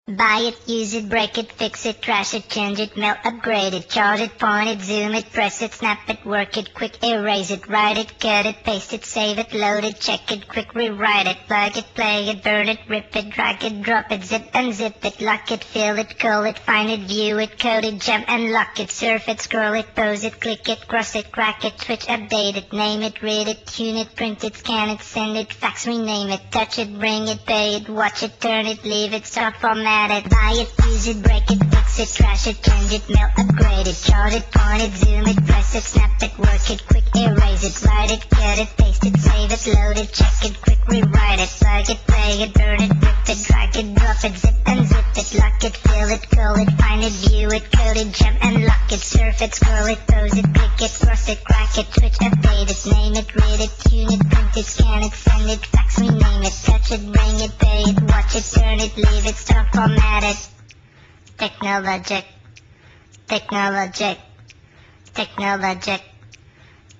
Buy it, use it, break it, fix it, trash it, change it, melt, upgrade it, charge it, point it, zoom it, press it, snap it, work it, quick erase it, write it, cut it, paste it, save it, load it, check it, quick rewrite it, plug it, play it, burn it, rip it, drag it, drop it, zip unzip it, lock it, fill it, call it, find it, view it, code it, jump and lock it, surf it, scroll it, pose it, click it, cross it, crack it, switch, update it, name it, read it, tune it, print it, scan it, send it, fax, rename it, touch it, bring it, pay it, watch it, turn it, leave it, start, format it, buy it, use it, break it, fix it, trash it, change it, melt, upgrade it, chart it, point it, zoom it, press it, snap it, work it, quick erase it, write it, cut it, paste it, save it, load it, check it, quick rewrite it, plug it, play it, burn it, rip it, drag it, drop it, zip unzip it, lock it, fill it, call it, find it, view it, code it, jump and lock it, surf it, scroll it, pose it, click it, cross it, crack it, switch, update it, name it, read it, tune it, print it, scan it, send it, fax, rename it, touch it, bring it, pay it, watch it, turn it, leave it, start, format it. Technologic, technologic, technologic,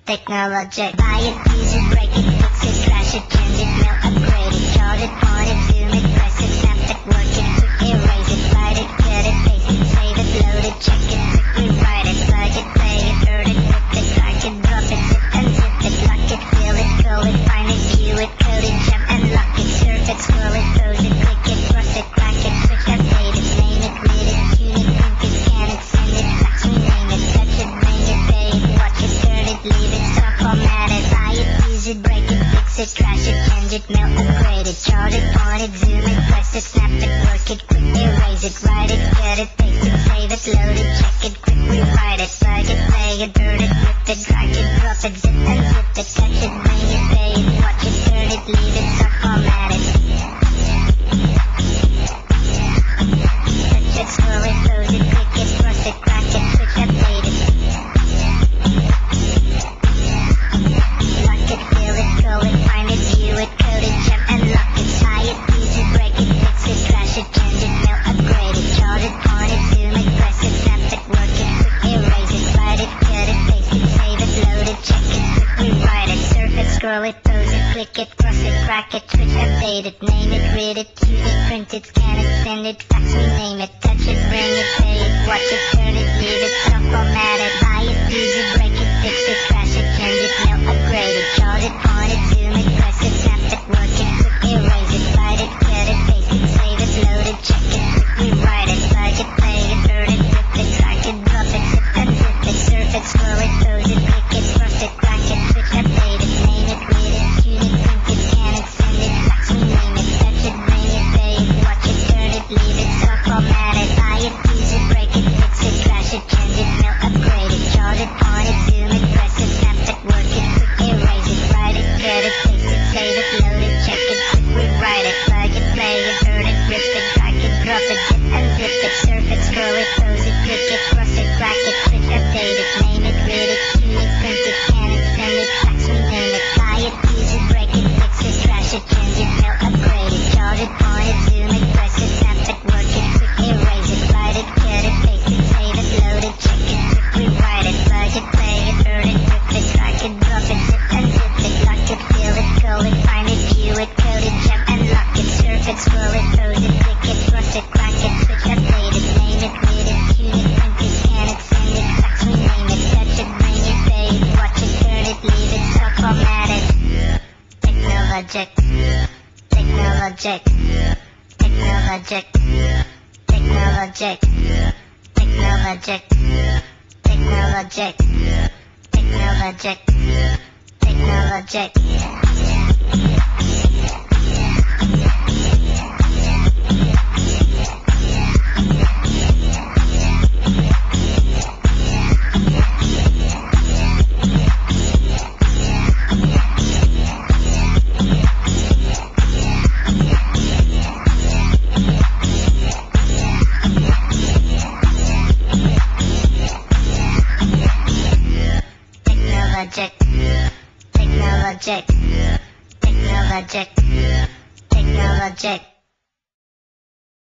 technologic. Buy it, use it, break it, fix it, trash it, change it, melt, upgrade it, chart it, point it, zoom it, press it, snap it, work it, quick erase it, write it, cut it, paste it, save it, load it, check it, quick rewrite it, plug it, play it, burn it, rip it, drag it, drop it, zip unzip it, lock it, fill it, call it, find it, view it, code it, jump and lock it, surf it, scroll it, pose it, click it, cross it, crack it, switch, update it, name it, read it, tune it, print it, scan it, send it, fax, rename it, touch it, bring it, pay it, watch it, turn it, leave it, start, format it, buy it, use it, break it, fix it, trash it, change it, melt, upgrade it, chart it, point it, zoom it, press it, snap it, work it, quick erase it, write it, cut it, paste it, save it, load it, check it, quick rewrite it, plug it, play it, burn it, rip it, drag it, drop it, zip unzip it, touch it, bring it, pay it, watch it, turn it, leave it, start, format it. Touch it, scroll it, pose it, click it, cross it, crack it, switch, update it. Lock it, fill it, call it, find it, view it, code it, jump and lock it, buy it, use it, break it, fix it, trash it, change it, melt, upgrade it, chart it, point it, zoom it, press it, snap it, work it, quick erase it, write it, cut it, paste it, save it, load it, check it, quick rewrite it, surf it, scroll it, pose it, click it, cross it, crack it, switch, update it, name it, read it, tune it, print it, scan it, send it, fax, rename it, touch it, bring it, pay it, watch it, turn it, leave it, stop, format it, buy it, use it, break it, fix it, trash it, change it, melt, upgrade it, chart it, point it, zoom it, press it, snap it, work it, quick erase it, write it, cut it, paste it, save it, load it, check it, quick rewrite it, plug it, play it, burn it, rip it, drag it, drop it, zip unzip it, surf it, scroll it, pose it, click it, cross it, crack it, switch, update it, name it, read it, tune it, print it, scan it, send it, fax, rename it, touch it, bring it, pay it, watch it, turn it, leave it, start, format it, buy it, use it, break it, fix it, trash it, change it, melt, upgrade it, chart it, point it, zoom it, press it, snap it, work it, quick erase it, write it, cut it, paste it, save it, load it, check it, quick rewrite it, plug it, play it, burn it, rip it, drag it, drop it, zip unzip it, surf it, scroll it, pose it, click it, cross it, crack it, switch, update it, name it, read it, tune it, print it, scan it, send it, fax, rename it, buy it, use it, break it, fix it, trash it, change it, melt, upgrade it, chart it, point it, zoom it, press it, snap it, work it, quick erase it, write it, cut it, paste it, save it, load it, check it, quick rewrite it, plug it, play it, burn it, rip it, drag it, drop it, zip unzip it, lock it, fill it, call it, find it, view it, code it, jump and lock it, surf it, scroll it, pose it, click it, cross it, crack it, switch, update it, name it, read it, tune it, print it, scan it, send it, fax, rename it, touch it, bring it, pay it, watch it, turn it, leave it, start, format it. Technologic, technologic, technologic, technologic, technologic, technologic, technologic, technologic. Technologic, technologic, technologic.